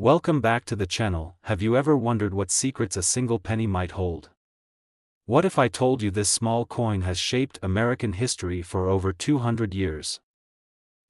Welcome back to the channel. Have you ever wondered what secrets a single penny might hold? What if I told you this small coin has shaped American history for over 200 years?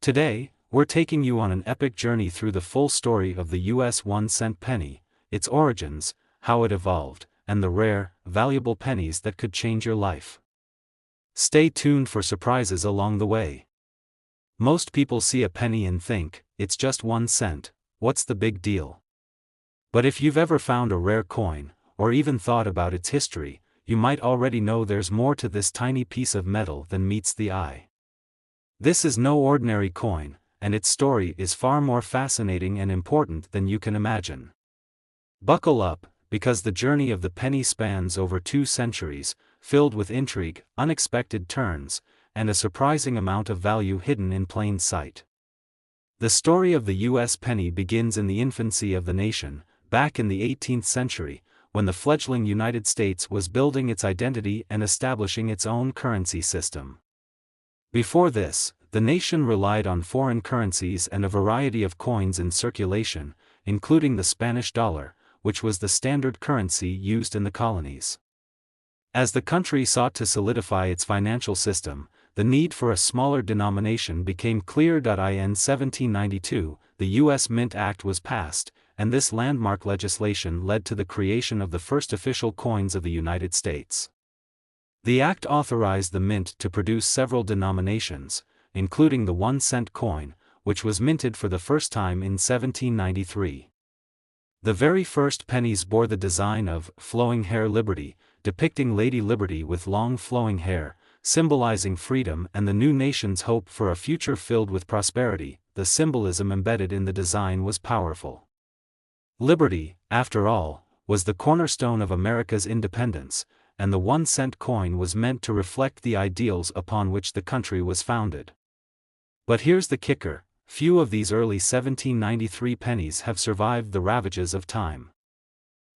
Today, we're taking you on an epic journey through the full story of the US 1-cent penny, its origins, how it evolved, and the rare, valuable pennies that could change your life. Stay tuned for surprises along the way. Most people see a penny and think, it's just 1 cent. What's the big deal? But if you've ever found a rare coin, or even thought about its history, you might already know there's more to this tiny piece of metal than meets the eye. This is no ordinary coin, and its story is far more fascinating and important than you can imagine. Buckle up, because the journey of the penny spans over 2 centuries, filled with intrigue, unexpected turns, and a surprising amount of value hidden in plain sight. The story of the U.S. penny begins in the infancy of the nation, back in the 18th century, when the fledgling United States was building its identity and establishing its own currency system. Before this, the nation relied on foreign currencies and a variety of coins in circulation, including the Spanish dollar, which was the standard currency used in the colonies. As the country sought to solidify its financial system, the need for a smaller denomination became clear. In 1792, the U.S. Mint Act was passed, and this landmark legislation led to the creation of the first official coins of the United States. The act authorized the mint to produce several denominations, including the 1-cent coin, which was minted for the first time in 1793. The very first pennies bore the design of flowing hair Liberty, depicting Lady Liberty with long flowing hair, symbolizing freedom and the new nation's hope for a future filled with prosperity. The symbolism embedded in the design was powerful. Liberty, after all, was the cornerstone of America's independence, and the 1-cent coin was meant to reflect the ideals upon which the country was founded. But here's the kicker: few of these early 1793 pennies have survived the ravages of time.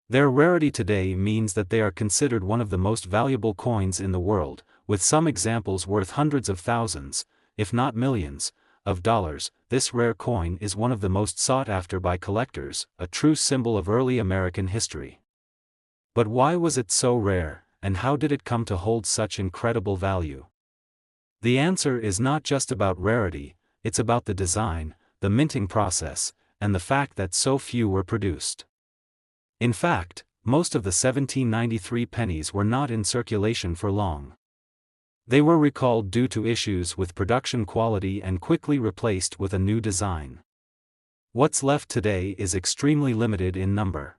Their rarity today means that they are considered one of the most valuable coins in the world, with some examples worth hundreds of thousands, if not millions, of dollars. This rare coin is one of the most sought after by collectors, a true symbol of early American history. But why was it so rare, and how did it come to hold such incredible value? The answer is not just about rarity, it's about the design, the minting process, and the fact that so few were produced. In fact, most of the 1793 pennies were not in circulation for long. They were recalled due to issues with production quality and quickly replaced with a new design. What's left today is extremely limited in number.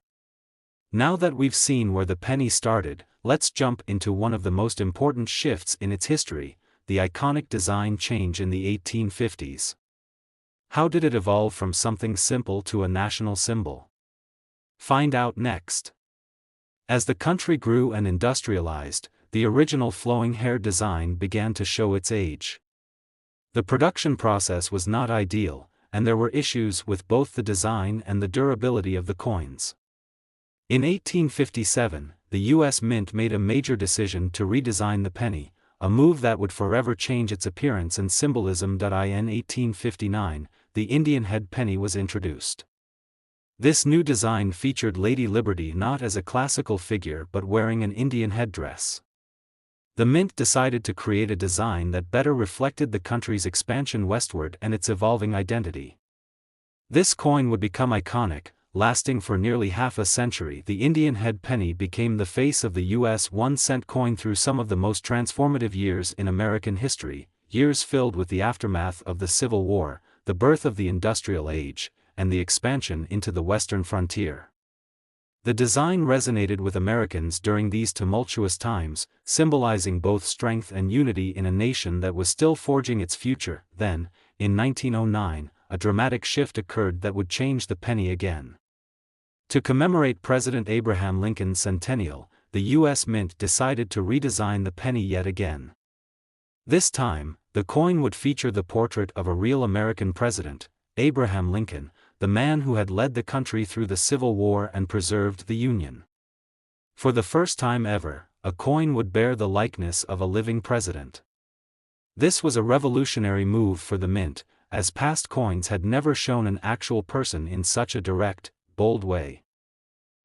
Now that we've seen where the penny started, let's jump into one of the most important shifts in its history, the iconic design change in the 1850s. How did it evolve from something simple to a national symbol? Find out next. As the country grew and industrialized, the original flowing hair design began to show its age. The production process was not ideal, and there were issues with both the design and the durability of the coins. In 1857, the U.S. Mint made a major decision to redesign the penny, a move that would forever change its appearance and symbolism. In 1859, the Indian head penny was introduced. This new design featured Lady Liberty not as a classical figure but wearing an Indian headdress. The Mint decided to create a design that better reflected the country's expansion westward and its evolving identity. This coin would become iconic, lasting for nearly half a century. The Indian head penny became the face of the U.S. 1-cent coin through some of the most transformative years in American history, years filled with the aftermath of the Civil War, the birth of the Industrial Age, and the expansion into the western frontier. The design resonated with Americans during these tumultuous times, symbolizing both strength and unity in a nation that was still forging its future. Then, in 1909, a dramatic shift occurred that would change the penny again. To commemorate President Abraham Lincoln's centennial, the U.S. Mint decided to redesign the penny yet again. This time, the coin would feature the portrait of a real American president, Abraham Lincoln, the man who had led the country through the Civil War and preserved the Union. For the first time ever, a coin would bear the likeness of a living president. This was a revolutionary move for the mint, as past coins had never shown an actual person in such a direct, bold way.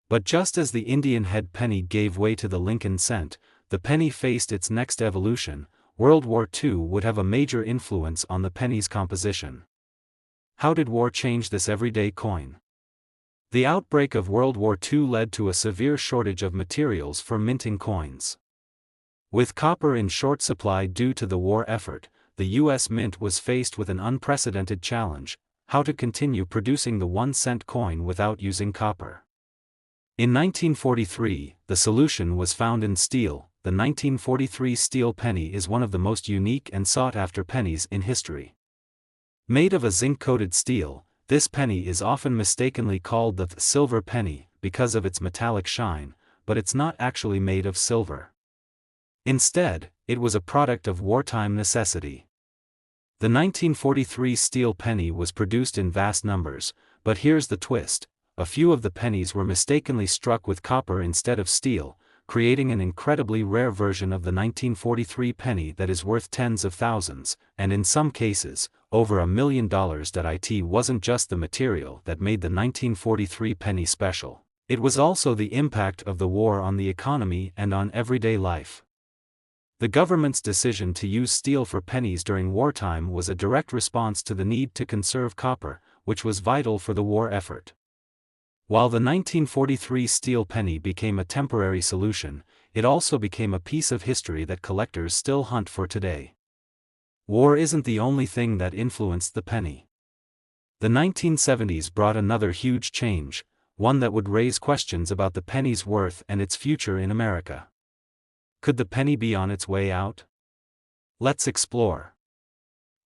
But just as the Indian head penny gave way to the Lincoln cent, the penny faced its next evolution. World War II would have a major influence on the penny's composition. How did war change this everyday coin? The outbreak of World War II led to a severe shortage of materials for minting coins. With copper in short supply due to the war effort, the U.S. Mint was faced with an unprecedented challenge: how to continue producing the 1-cent coin without using copper. In 1943, the solution was found in steel. The 1943 steel penny is one of the most unique and sought-after pennies in history. Made of a zinc-coated steel, this penny is often mistakenly called the silver penny because of its metallic shine, but it's not actually made of silver. Instead, it was a product of wartime necessity. The 1943 steel penny was produced in vast numbers, but here's the twist: a few of the pennies were mistakenly struck with copper instead of steel, creating an incredibly rare version of the 1943 penny that is worth tens of thousands, and in some cases, over $1 million. It wasn't just the material that made the 1943 penny special. It was also the impact of the war on the economy and on everyday life. The government's decision to use steel for pennies during wartime was a direct response to the need to conserve copper, which was vital for the war effort. While the 1943 steel penny became a temporary solution, it also became a piece of history that collectors still hunt for today. War isn't the only thing that influenced the penny. The 1970s brought another huge change, one that would raise questions about the penny's worth and its future in America. Could the penny be on its way out? Let's explore.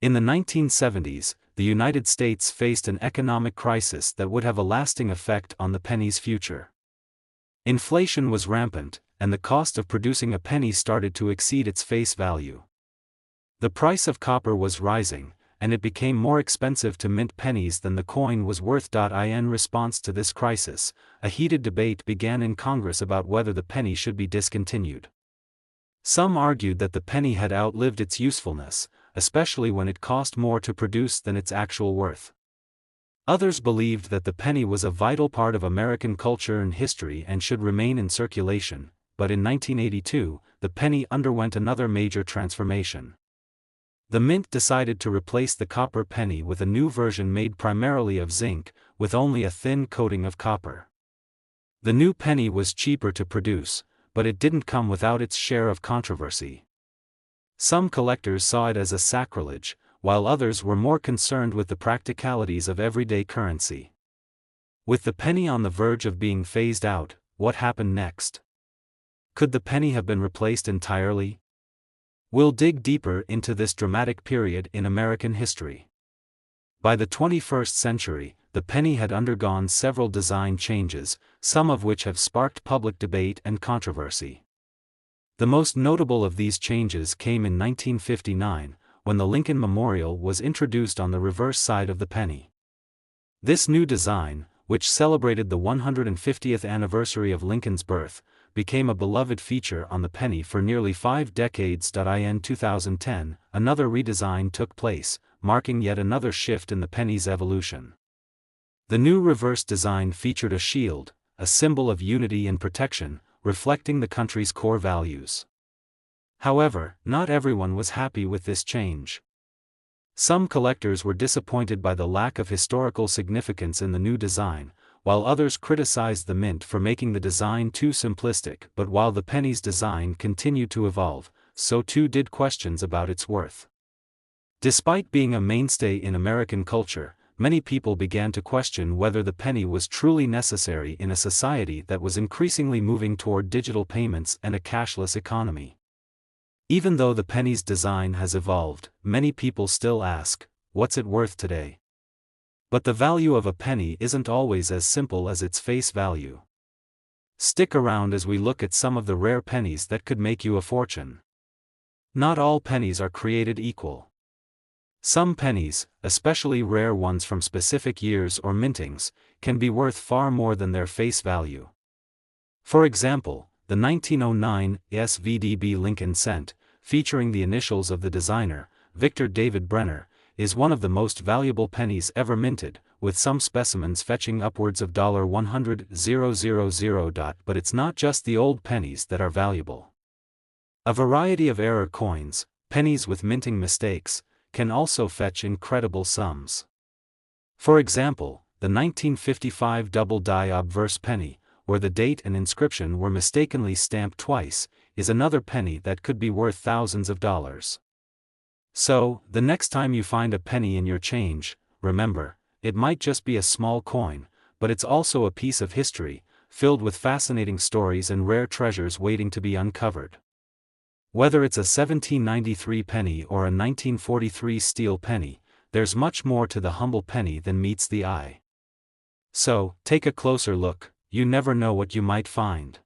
In the 1970s, the United States faced an economic crisis that would have a lasting effect on the penny's future. Inflation was rampant, and the cost of producing a penny started to exceed its face value. The price of copper was rising, and it became more expensive to mint pennies than the coin was worth. In response to this crisis, a heated debate began in Congress about whether the penny should be discontinued. Some argued that the penny had outlived its usefulness, especially when it cost more to produce than its actual worth. Others believed that the penny was a vital part of American culture and history and should remain in circulation, but in 1982, the penny underwent another major transformation. The Mint decided to replace the copper penny with a new version made primarily of zinc, with only a thin coating of copper. The new penny was cheaper to produce, but it didn't come without its share of controversy. Some collectors saw it as a sacrilege, while others were more concerned with the practicalities of everyday currency. With the penny on the verge of being phased out, what happened next? Could the penny have been replaced entirely? We'll dig deeper into this dramatic period in American history. By the 21st century, the penny had undergone several design changes, some of which have sparked public debate and controversy. The most notable of these changes came in 1959, when the Lincoln Memorial was introduced on the reverse side of the penny. This new design, which celebrated the 150th anniversary of Lincoln's birth, became a beloved feature on the penny for nearly 5 decades. In 2010, another redesign took place, marking yet another shift in the penny's evolution. The new reverse design featured a shield, a symbol of unity and protection, reflecting the country's core values. However, not everyone was happy with this change. Some collectors were disappointed by the lack of historical significance in the new design, while others criticized the Mint for making the design too simplistic. But while the penny's design continued to evolve, so too did questions about its worth. Despite being a mainstay in American culture, many people began to question whether the penny was truly necessary in a society that was increasingly moving toward digital payments and a cashless economy. Even though the penny's design has evolved, many people still ask, what's it worth today? But the value of a penny isn't always as simple as its face value. Stick around as we look at some of the rare pennies that could make you a fortune. Not all pennies are created equal. Some pennies, especially rare ones from specific years or mintings, can be worth far more than their face value. For example, the 1909 SVDB Lincoln cent, featuring the initials of the designer, Victor David Brenner, is one of the most valuable pennies ever minted, with some specimens fetching upwards of $100,000. But it's not just the old pennies that are valuable. A variety of error coins, pennies with minting mistakes, can also fetch incredible sums. For example, the 1955 double-die obverse penny, where the date and inscription were mistakenly stamped twice, is another penny that could be worth thousands of dollars. So, the next time you find a penny in your change, remember, it might just be a small coin, but it's also a piece of history, filled with fascinating stories and rare treasures waiting to be uncovered. Whether it's a 1793 penny or a 1943 steel penny, there's much more to the humble penny than meets the eye. So, take a closer look, you never know what you might find.